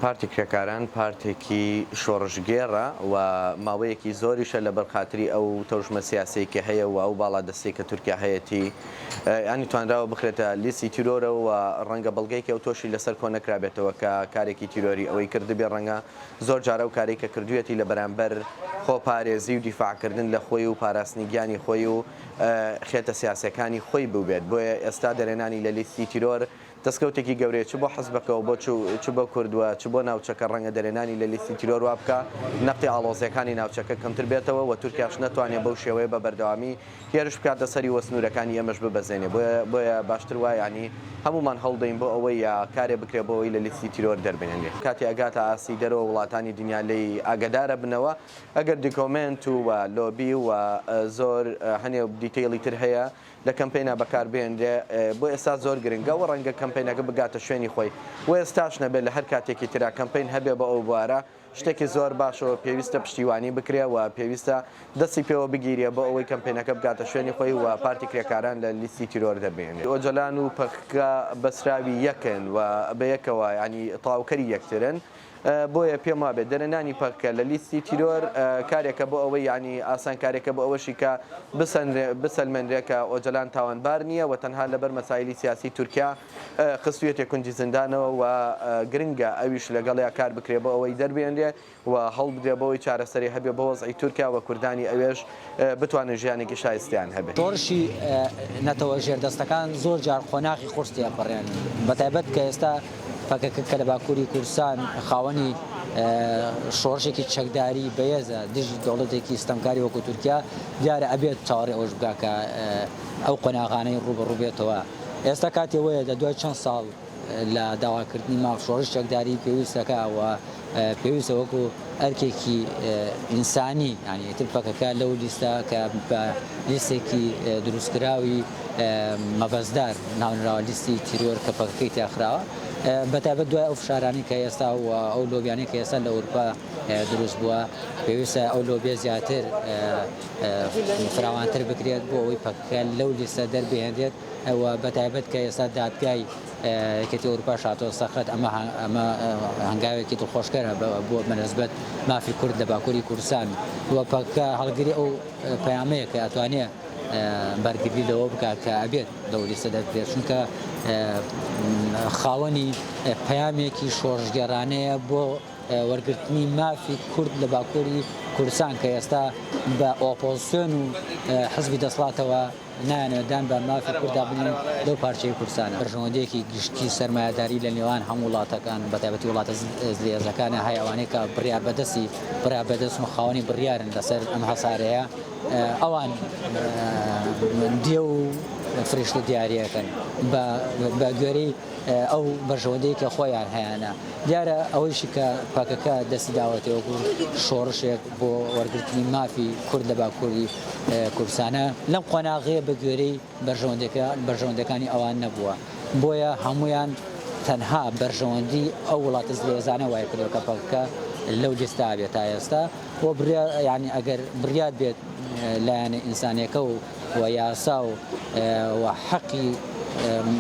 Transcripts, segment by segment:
پارتی کرێکاران پارتێکی شۆڕژگێڕە و ماوەیەکی زۆریشە لە بەرخاتری ئەو تەوژمە سیاسەیەکی هەیە و ئەو باڵا دەستەی کە تورکیا هەیەی ئەنی توانراوە بخرێتە لیستی تیرۆرە و ڕەنگە بەڵگەیەکی ئەو تۆشی لەسەر کۆ نەکرابێتەوە کە کارێکی تیرۆری ئەوەی کردبێ ڕەنگە زۆر جارە و کارێک کە کردوێتی لە بەرامبەر خۆپارێزی و دیفاعکردن لە خۆی و پاراستنی گیانی خۆی و خێتە سیاسەکانی خۆی بووبێت بۆیە ئێستا دەرێنانی لە لیستی تیرۆر دەستکەوتێکی گەورەیە چ بۆ حەزبەکەەوە بۆ چ بۆ کوردووە چ بۆ ناوچەکە ڕەنگە دەرێنانی لە لیستی تیرۆر وا بکە نەقی ئاڵۆزیەکانی ناوچەکە کەمتر بێتەوە و تورکیاش ناتوانێت بەو شێوەیە بە بەردەوامی هێرش بکاتە سەری وەسنوورەکانی ئەمەش ببەزێنێ بۆیە باشتر وایە ینی هەمومان هەڵدەین بۆ ئەوەی یا کارێ بکرێ بۆ ئەوەی لە لیستی تیرۆر دەربێنێ کاتی ئەگاتە ئاسی دەرەوە وڵاتانی دنیا لی ئاگدارە بنەوە ئەگەر دیکۆمنت و لۆبی و زۆر هەنێ دیتەیڵی تر هەیە لە کەمپینا بەکاربێنرێ بۆ ئێستا زۆر گرنگە و ڕەنگە کەمپینەکە بگاتە شوێنی خۆی و ئێستاش نەبێت لە هەر کاتێکی ترا کەمپین هەبێ بە ئەو بوارە شتێکی زۆر باشەوە پێویستە پشتیوانی بکرێ و پێویستە دەستی پێوە بگیرێ بۆ ئەوەی کەمپینەکە بگاتە شوێنی خۆی و پارتی کرێکاران لە لیستی تیرۆر دەبێنێت ئۆجەلان و پەککە بەسراوی یەکن و بەیەکەوە ینی تاوکەری یەکترن بۆیە پێم وابێت دەرەنانی پەککە لە لیستی تیرۆر کارێکە بۆ ئەوەی ینی ئاسان کارێکە بۆ ئەوەشی کە بسەلمێنرێکە ئۆجەلان تاوانبار نییە و تەنها لەبەر مەسایلی سیاسی تورکیا خستوێتێک کونجی زیندانەوە و گرنگە ئەویش لەگەڵیا کار بکرێ بۆ ئەوەی دەربێنرێ و هەڵبدرێ بەوەی چارەسەری هەبێ بە وەزعی تورکیا و کوردانی ئەوێش بتوانن ژیانێکی شایستیان هەبێت. تۆڕشی نەتەوە ژێردەستەکان زۆر جار خۆناغی خورستی ئەپەڕێن بەتایبەت کە ئێستا پەکەکە کە لە باکووری کوردستان خاوەنی شۆڕشێکی چەکداری بەهێزە دژی دەوڵەتێکی ستەمکاری وەکو تورکیا دیارە ئەبێت چاوەڕێ ئەوش بکە ئەو قۆناغانەی ڕوبەڕووبێتەوە. ئێستا کاتێوەیە لە دوای چەند ساڵ لە داواکردنی ماڵ شۆڕش چەکداری پێویستەکەوە پێویستە وەکو ئەرکێکی ئینسانی ینی تر پەکەکە لەو لیستە کە بە لیستێکی دروستکراوی مەبەزدار ناونراوە لیستی تیرۆر کە پەکەکەی تاخراوە بەتابەت دوای ئەو فشارانی کە ئێستا و ئەو لۆبیانی کە ئێستا لە ئەوروپا دروست بووە پێویستە ئەو لۆبیە زیاتر فراوانتر بکرێت بۆ ئەوەی پەکەکە لەو لیستە دەربهێنرێت ئەوە بەتایبەت کە ئێستا دادگای کەتی ئەوروپا شاتەوە سەخت ئەمە هەنگاوێکی دڵخۆشکەرە بۆ بەنسبەت مافی کورد لە باکووری کوردستان وە پەکەکە هەڵگیری ئەو پەیامەیە کە ئەتوانێت بەرگری لەوە بکات کە ئەبێت لەو لیستە دەربێت چونکە خاوەنی پەیامێکی شۆڕژگەڕانەیە بۆ وەرگرتنی مافی کورد لە باکووری کوردستان کە ئێستا بە ئۆپۆزیسیۆن و حزبی دەسڵاتەوە نایانێدان بە مافی کووردا بنێن لەو پارچەی کوردستانە ڕژەوەندەیەکی گشتی سەرمایهداری لە نێوان هەموو وڵاتەکان بەتایبەتی وڵاتە زلێزەکانە هەیە ئەوانەیە کە بڕیار بەدەست و خاوەنی بڕیارن لەسەر ئەم هەسارەیە ئەوان دێ و فریشتە دیارریەکەن بە گوێرەی ئەو بەرژەوەندەی کە خۆیان هەیەە دیارە ئەوەیشی کە پاکەکە دەستی داوەتەوەکو شۆڕشێک بۆ وەرگرتنی مافی کورد لە باکووری کوردستانە لەم قۆناغەیە بە گوێرەی بەرژەوەندەکانی ئەوان نەبووە بۆیە هەمویان تەنها بەرژەوەندی ئەو وڵاتە زلێزانە وای کردەوە کە پاکەکە لەو لیستا بێت تا ئێستا بۆ ینی ئەگەر بڕیار بێت لایەنە ئینسانیەکە و یاسا و حەقی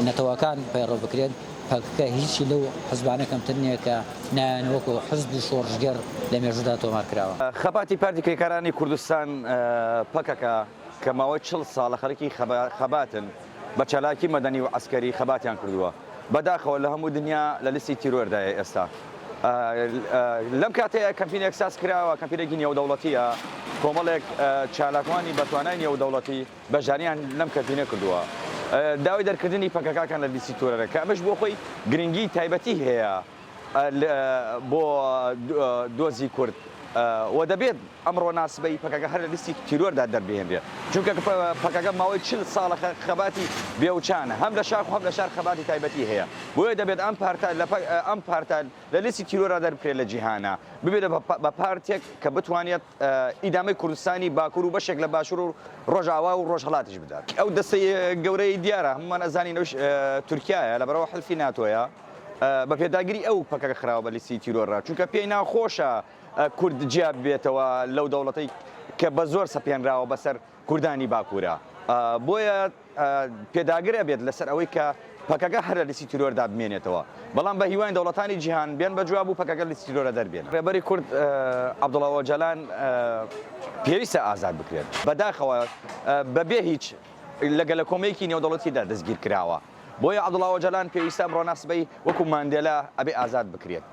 نەتەوەکان پەیڕۆ بکرێن پەکەکە هیچی لەو حزبانە کەمتر نییە کە نایانوەکو حزبی شۆڕژگەر لە مێژوودا تۆمار کراوە. خەباتی پارتی کرێکارانی کوردستان پەکەکە کە ماوەی 40 ساڵە خەڵکی خەباتن بە چالاکی مەدەنی و عەسکەری خەباتیان کردووە بەداخەوە لە هەموو دنیا لە لیستی تیرۆردایە ئێستا. لەم کاتەیە کەمپینێک ساز کراوە کەمپینێکی نێودەوڵەتیە کۆمەڵێک چالاکوانی بەتوانای نێودەوڵەتی بەژاریان لەم کەمپینە کردووە داوای دەرکردنی پەکەکان لە لیستی تیرۆرە کە ئەمەش بۆ خۆی گرنگی تایبەتی هەیە بۆ دۆزی کورد و دەبێت ئەمڕۆ ناسبەی پەکەکە هەر لە لیستی تیرۆردا دەربهێنرێت چونکە پەکەکە ماوەی 40 ساڵە خەباتی بێوچانە هەم لە شاخ و هەم لە شار خەباتی تایبەتی هەیە بۆیە دەبێت ئەم پارتە لە لیستی تیرۆرە دەربکرێت لە جیهانە ببێت بە پارتێک کە بتوانێت ئیدامەی کوردستانی باکوور و بەشێک لە باشوور و ڕۆژاوا و ڕۆژهەڵاتیش بدات. ئەو دەستەی گەورەی دیارە هەمومان ئەزانینەوەش تورکیایە لەبەرەوە حەلفی ناتۆیە بە پێداگیری ئەو پەکەکە خراوە بە لیستی تیرۆرە چونکە پێی ناخۆشە کورد جیاب بێتەوە لەو دەوڵەتەی کە بە زۆر سەپێنراوە بەسەر کوردانی باکوورە بۆیە پێداگرە بێت لەسەر ئەوەی کە پەکەکە هەر لە لیستی تیرۆردا بمێنێتەوە بەڵام بە هیوان دەوڵەتانی جیهان بێن بە جواب و پەکەکە لیستی تیرۆرە دەربێن ڕێبەری کورد عەبدوڵڵا ئۆجەلان پێویستە ئازاد بکرێت بەداخەوە بەبێ هیچ لەگەلە کۆمەیەکی نێودەوڵەتیدا دەستگیر کراوە بۆیە عەبدوڵڵا ئۆجەلان پێویستە ئەمڕۆ ناسبەی وەکو ماندێلا ئەبێ ئازاد بکرێت